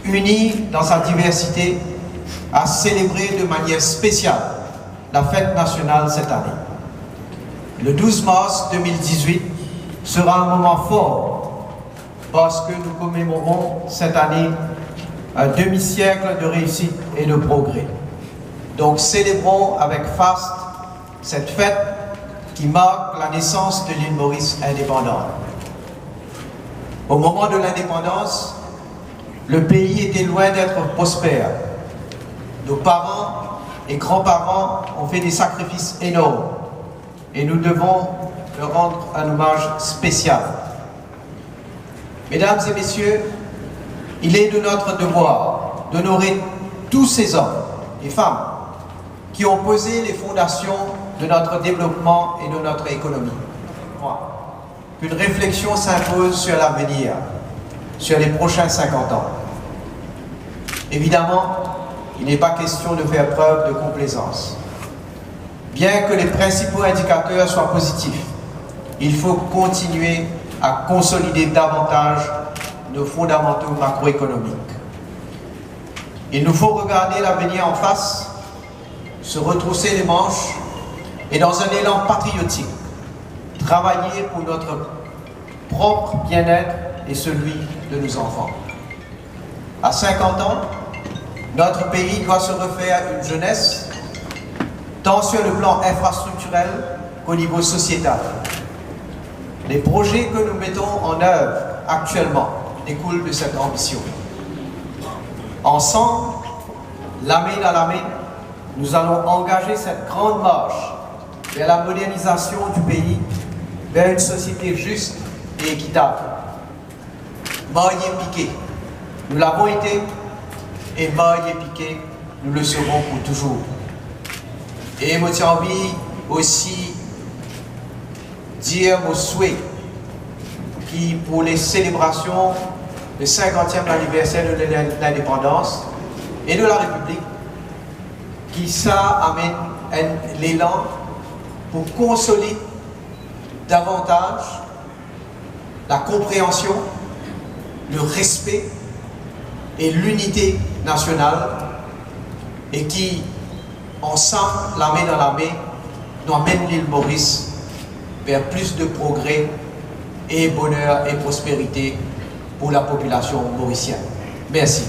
unie dans sa diversité, a célébré de manière spéciale la fête nationale cette année. Le 12 mars 2018 sera un moment fort parce que nous commémorons cette année un demi-siècle de réussite et de progrès. Donc célébrons avec faste cette fête qui marque la naissance de l'île Maurice indépendante. Au moment de l'indépendance, le pays était loin d'être prospère. Nos parents et grands-parents ont fait des sacrifices énormes et nous devons leur rendre un hommage spécial. Mesdames et messieurs, il est de notre devoir d'honorer tous ces hommes et femmes qui ont posé les fondations de notre développement et de notre économie. Qu'une réflexion s'impose sur l'avenir, sur les prochains 50 ans. Évidemment, il n'est pas question de faire preuve de complaisance. Bien que les principaux indicateurs soient positifs, il faut continuer à consolider davantage nos fondamentaux macroéconomiques. Il nous faut regarder l'avenir en face, se retrousser les manches et dans un élan patriotique, travailler pour notre propre bien-être et celui de nos enfants. À 50 ans, notre pays doit se refaire une jeunesse, tant sur le plan infrastructurel qu'au niveau sociétal. Les projets que nous mettons en œuvre actuellement découlent de cette ambition. Ensemble, la main dans la main, nous allons engager cette grande marche vers la modernisation du pays, vers une société juste et équitable. Maillé piqué, nous l'avons été, et maillé piqué, nous le serons pour toujours. Et moi, j'ai envie aussi dire mon souhait qui, pour les célébrations du 50e anniversaire de l'indépendance et de la République, qui ça amène l'élan pour consolider davantage la compréhension, le respect et l'unité nationale et qui, ensemble, la main dans la main, nous amène l'île Maurice vers plus de progrès et bonheur et prospérité pour la population mauricienne. Merci.